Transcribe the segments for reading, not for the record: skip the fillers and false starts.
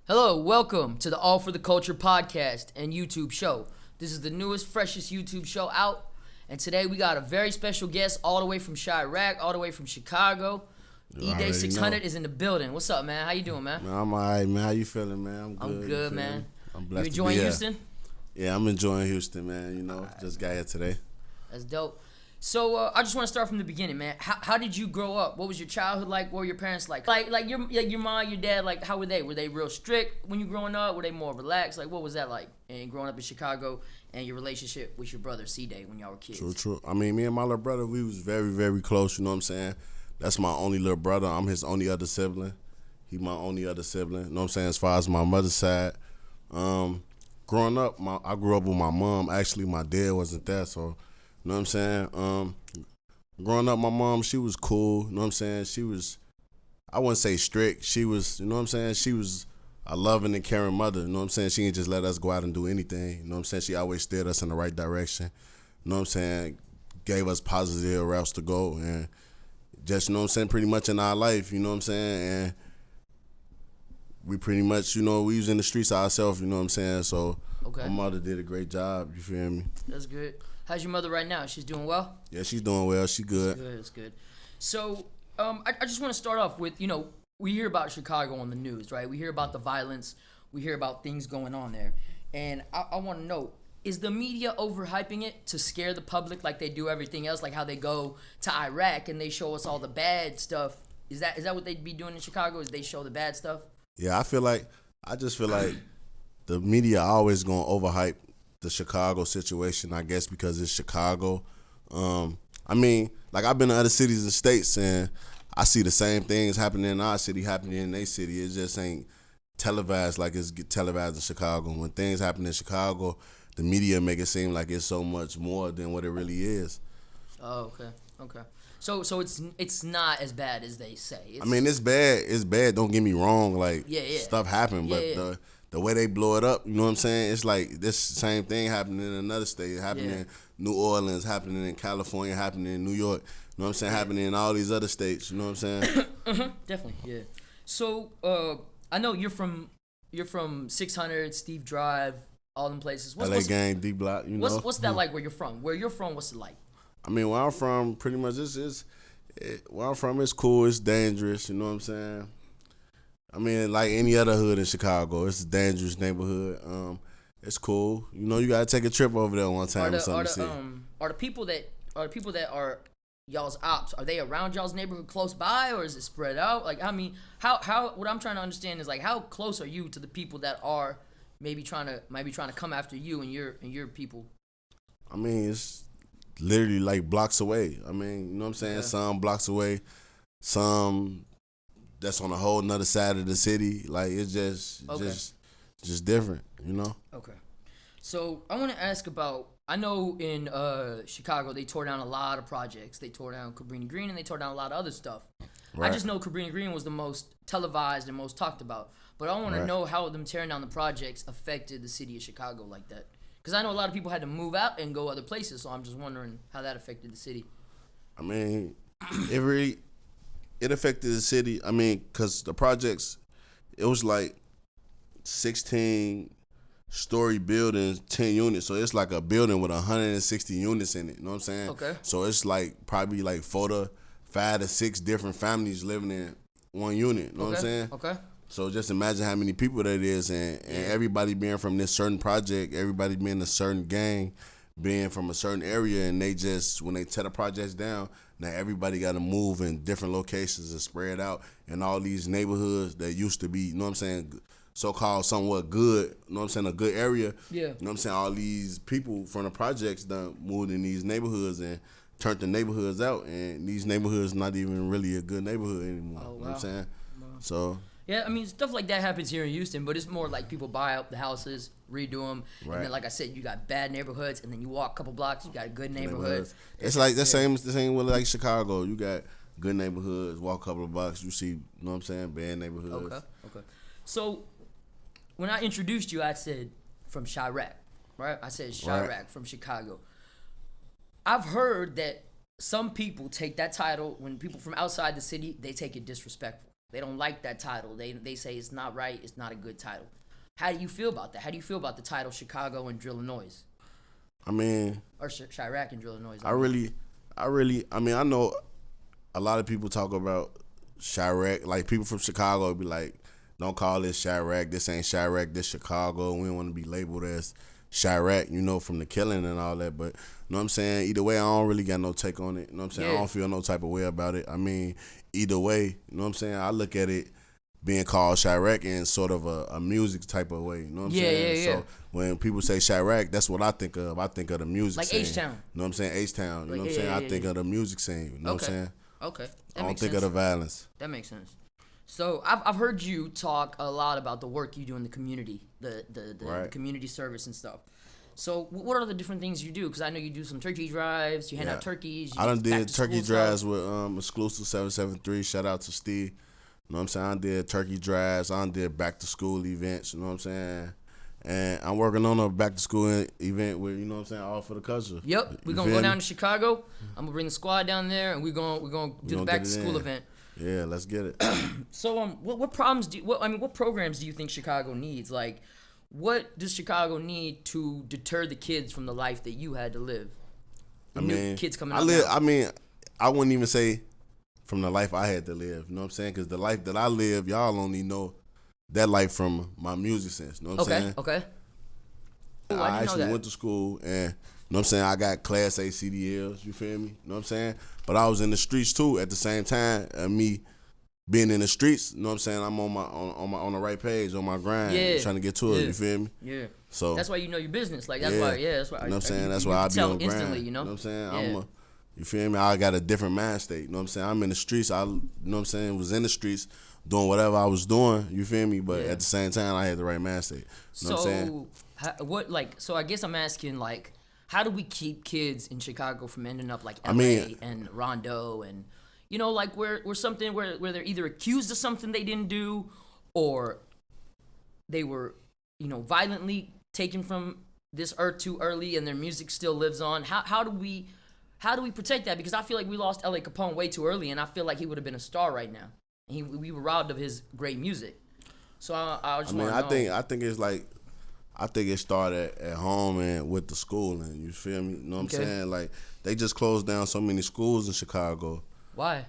Hello, welcome to the All for the Culture podcast and YouTube show. This is the newest, freshest YouTube show out, and today we got a very special guest all the way from Chirac, all the way from Chicago. Edai 600 is in the building. What's up, man? How you doing, man? Man, I'm alright, man. How you feeling, man? I'm good. I'm good, man. I'm blessed You enjoying to be Houston? Here. Yeah, I'm enjoying Houston, man. Just got here today. That's dope. So I just want to start from the beginning, man. How did you grow up? What was your childhood like? What were your parents like? Like your mom, your dad, like how were they? Were they real strict when you growing up? Were they more relaxed? Like what was that like? And growing up in Chicago and your relationship with your brother Cdai when y'all were kids. True. I mean, me and my little brother, we was very, very close. You know what I'm saying? That's my only little brother. I'm his only other sibling. He my only other sibling. You know what I'm saying? As far as my mother's side, growing up, I grew up with my mom. Actually, my dad wasn't there, so you know what I'm saying? Growing up, my mom, she was cool. You know what I'm saying? She was, I wouldn't say strict. She was, you know what I'm saying? She was a loving and caring mother. You know what I'm saying? She didn't just let us go out and do anything. You know what I'm saying? She always steered us in the right direction. You know what I'm saying? Gave us positive routes to go. And just, you know what I'm saying, pretty much in our life, you know what I'm saying? And we pretty much, we was in the streets ourselves, you know what I'm saying? So Okay. my mother did a great job, you feel me? That's good. How's your mother right now? She's doing well? Yeah, she's doing well. She good. That's good. So, I just want to start off with, we hear about Chicago on the news, right? We hear about the violence. We hear about things going on there. And I want to know, is the media overhyping it to scare the public like they do everything else? Like how they go to Iraq and they show us all the bad stuff. Is that what they'd be doing in Chicago? Is they show the bad stuff? Yeah, I just feel like the media always gonna overhype the Chicago situation, I guess, because it's Chicago. I mean, like I've been to other cities and states and I see the same things happening in our city, happening in their city. It just ain't televised like it's televised in Chicago. When things happen in Chicago, the media make it seem like it's so much more than what it really is. Oh, okay. So it's not as bad as they say. I mean, it's bad. It's bad. Don't get me wrong. Like stuff happen, but the way they blow it up, you know what I'm saying? It's like this same thing happening in another state, happening in New Orleans, happening in California, happening in New York. You know what I'm saying? Happening in all these other states. You know what I'm saying? Definitely, yeah. So I know you're from 600, Steve Drive, all them places. LA Gang, DBlock. What's that like? Where you're from? Where you're from? What's it like? I mean, where I'm from, pretty much where I'm from, it's cool. It's dangerous. You know what I'm saying? I mean, like any other hood in Chicago, it's a dangerous neighborhood. It's cool. You gotta take a trip over there one time or something to see. Are the people that are y'all's ops? Are they around y'all's neighborhood close by, or is it spread out? Like, I mean, how what I'm trying to understand is like how close are you to the people that are maybe trying to come after you and your people? I mean, it's literally like blocks away. I mean, you know what I'm saying? Okay. Some blocks away, some that's on a whole nother side of the city. Like it's just different, you know? Okay. So I want to ask about, I know in Chicago they tore down a lot of projects. They tore down Cabrini Green and they tore down a lot of other stuff. Right. I just know Cabrini Green was the most televised and most talked about. But I want to know how them tearing down the projects affected the city of Chicago like that. Because I know a lot of people had to move out and go other places, so I'm just wondering how that affected the city. I mean, it affected the city. I mean, because the projects, it was like 16-story buildings, 10 units. So it's like a building with 160 units in it. You know what I'm saying? Okay. So it's like probably like 5 to 6 different families living in one unit. You know what I'm saying? Okay. So just imagine how many people that is, and everybody being from this certain project, everybody being a certain gang, being from a certain area, and they just, when they tear the projects down, now everybody got to move in different locations and spread out in all these neighborhoods that used to be, you know what I'm saying, so-called somewhat good, you know what I'm saying, a good area. Yeah. You know what I'm saying, all these people from the projects done moved in these neighborhoods and turned the neighborhoods out, and these neighborhoods not even really a good neighborhood anymore. Oh, wow. You know what I'm saying? Wow. So... Yeah, I mean, stuff like that happens here in Houston, but it's more like people buy up the houses, redo them, and then, like I said, you got bad neighborhoods, and then you walk a couple blocks, you got good neighborhoods. It's like the same with like Chicago. You got good neighborhoods, walk a couple of blocks, you see, you know what I'm saying, bad neighborhoods. Okay. So, when I introduced you, I said from Chirac, right? I said Chirac from Chicago. I've heard that some people take that title, when people from outside the city, they take it disrespectful. They don't like that title. They say it's not right. It's not a good title. How do you feel about that? How do you feel about the title Chicago and Drillinois? I mean, or Chirac and Drillinois. I mean, I know a lot of people talk about Chirac. Like people from Chicago would be like, "Don't call this Chirac. This ain't Chirac. This Chicago. We don't want to be labeled as Chirac, you know, from the killing and all that." But you know what I'm saying? Either way, I don't really got no take on it. You know what I'm saying? Yeah. I don't feel no type of way about it. I mean, either way, you know what I'm saying? I look at it being called Chirac in sort of a music type of way. You know what I'm saying? Yeah. So when people say Chirac, that's what I think of. I think of the music like scene. H-Town. You know what I'm saying? H-Town. You know what I'm saying? I think of the music scene. You know what I'm saying? Okay. I don't think of the violence. That makes sense. So I've heard you talk a lot about the work you do in the community, the Right. community service and stuff. So what are the different things you do? Because I know you do some turkey drives. You hand out turkeys. I done back did to turkey school drives stuff. with Exclusive 773. Shout out to Steve. You know what I'm saying? I did turkey drives. I did back to school events. You know what I'm saying? And I'm working on a back to school event with, you know what I'm saying, all for the culture. Yep, we're gonna go down to Chicago. I'm gonna bring the squad down there, and we're gonna do the back to school event. Yeah, let's get it. So what problems what programs do you think Chicago needs? Like, what does Chicago need to deter the kids from the life that you had to live? Kids coming up now. I mean, I wouldn't even say from the life I had to live. You know what I'm saying? Because the life that I live, y'all only know that life from my music sense. You know what I'm saying? Okay. Ooh, I didn't know actually that. went to school and, you know what I'm saying, I got Class A CDLs, you feel me? You know what I'm saying? But I was in the streets too at the same time. Me being in the streets, you know what I'm saying, I'm on the right page, on my grind, trying to get to it, you feel me? Yeah. So that's why you know your business. Like that's why you know what I'm saying? That's why I be tell on instantly, grind. you know? You know what I'm saying? Yeah. You feel me? I got a different mind state. You know what I'm saying? I'm in the streets. You know what I'm saying? Was in the streets doing whatever I was doing. You feel me? But at the same time, I had the right mind state. You know what I'm saying? So I guess I'm asking, like, how do we keep kids in Chicago from ending up like LA and Rondo and, you know, like where they're either accused of something they didn't do or they were, you know, violently taken from this earth too early and their music still lives on. How do we protect that? Because I feel like we lost L.A. Capone way too early, and I feel like he would have been a star right now. We were robbed of his great music. So I just want to know. I think it's like, I think it started at home and with the schooling. You feel me? You know what I'm saying? Like, they just closed down so many schools in Chicago. Why?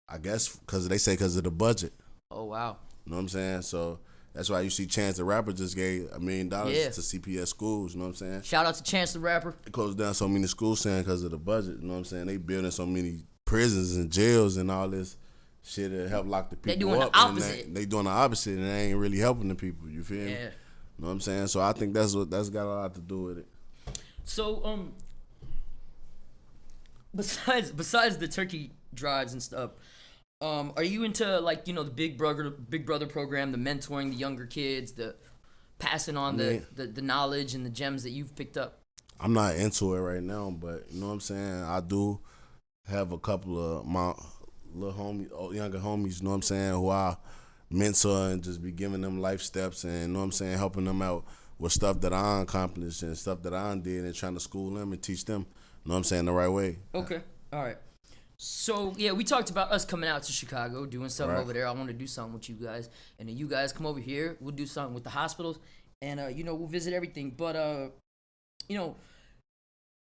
I guess because of the budget. Oh, wow. You know what I'm saying? So that's why you see Chance the Rapper just gave $1 million to CPS schools. You know what I'm saying? Shout out to Chance the Rapper. They closed down so many schools saying because of the budget. You know what I'm saying? They building so many prisons and jails and all this shit to help lock the people up. They doing the opposite. They doing the opposite, and they ain't really helping the people. You feel me? Yeah. You know what I'm saying? So I think that's got a lot to do with it. So besides the turkey drives and stuff, are you into, like, you know, the Big Brother program, the mentoring the younger kids, the passing on the knowledge and the gems that you've picked up? I'm not into it right now, but you know what I'm saying? I do have a couple of my little younger homies, you know what I'm saying, who I mentor and just be giving them life steps and, you know what I'm saying, helping them out with stuff that I accomplished and stuff that I did and trying to school them and teach them, you know what I'm saying, the right way. Okay. All right. So, yeah, we talked about us coming out to Chicago, doing something over there. I want to do something with you guys. And then you guys come over here. We'll do something with the hospitals. And, you know, we'll visit everything. But, you know,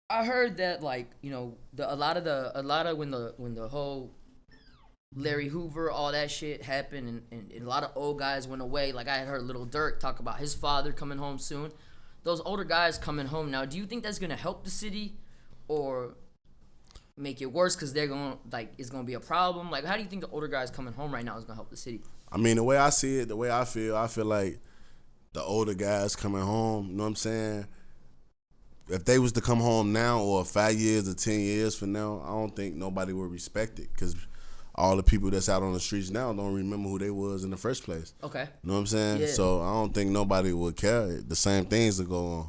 I heard that, like, you know, a lot of when the whole Larry Hoover, all that shit happened, and a lot of old guys went away. Like, I had heard Lil Durk talk about his father coming home soon. Those older guys coming home now, do you think that's going to help the city or make it worse because they're going to, like, it's going to be a problem? Like, how do you think the older guys coming home right now is going to help the city? I mean, the way I see it, the way I feel like the older guys coming home, you know what I'm saying? If they was to come home now or 5 years or 10 years from now, I don't think nobody would respect it because all the people that's out on the streets now don't remember who they was in the first place. Okay. You know what I'm saying? Yeah. So I don't think nobody would care. The same things would go on.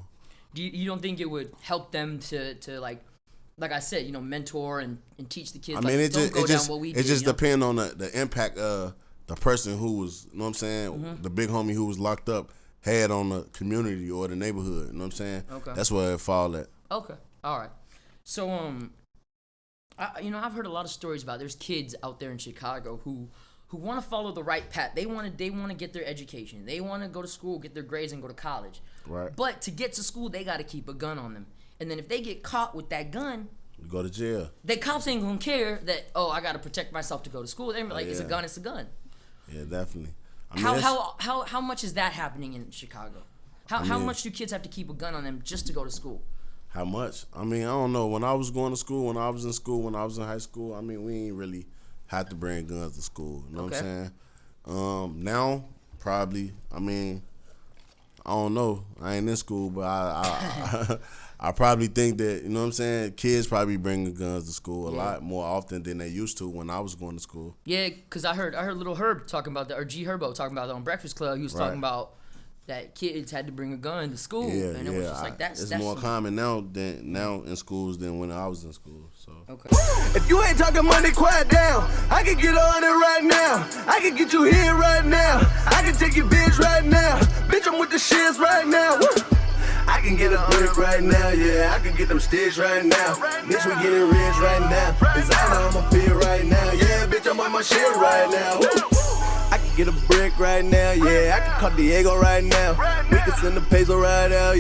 You don't think it would help them to like I said, you know, mentor and teach the kids? I mean, like, it just depends on the impact the person who was, you know what I'm saying, the big homie who was locked up had on the community or the neighborhood. You know what I'm saying? Okay. That's where it fall at. Okay. All right. So I've heard a lot of stories about there's kids out there in Chicago who who want to follow the right path. They want to get their education. They want to go to school, get their grades, and go to college. Right. But to get to school, they got to keep a gun on them. And then if they get caught with that gun, you go to jail. The cops ain't gonna care that, oh, I got to protect myself to go to school. They're gonna be like, it's a gun, it's a gun. Yeah, definitely. I mean, how much is that happening in Chicago? How much do kids have to keep a gun on them just to go to school? How much? I mean, I don't know. When I was going to school, when I was in school, when I was in high school, I mean, we ain't really had to bring guns to school. You know what I'm saying? Now, probably, I mean, I don't know. I ain't in school, but I probably think that, you know what I'm saying, kids probably bringing guns to school a lot more often than they used to when I was going to school. Yeah, because I heard Little Herb talking about that, or G Herbo talking about that on Breakfast Club. He was talking about that kids had to bring a gun to school. And it was just like, that's more common now in schools than when I was in school. So if you ain't talking money, quiet down. I can get on it right now. I can get you here right now. I can take your bitch right now. Bitch, I'm with the shits right now. Woo. I can get a brick right now, yeah. I can get them sticks right now. Bitch, we getting rich right now. Cause I know I'ma feel right now. Yeah, bitch, I'm on my shit right now. Woo. I can get a brick right now, yeah. I can call Diego right now. We can send the peso right out, yeah.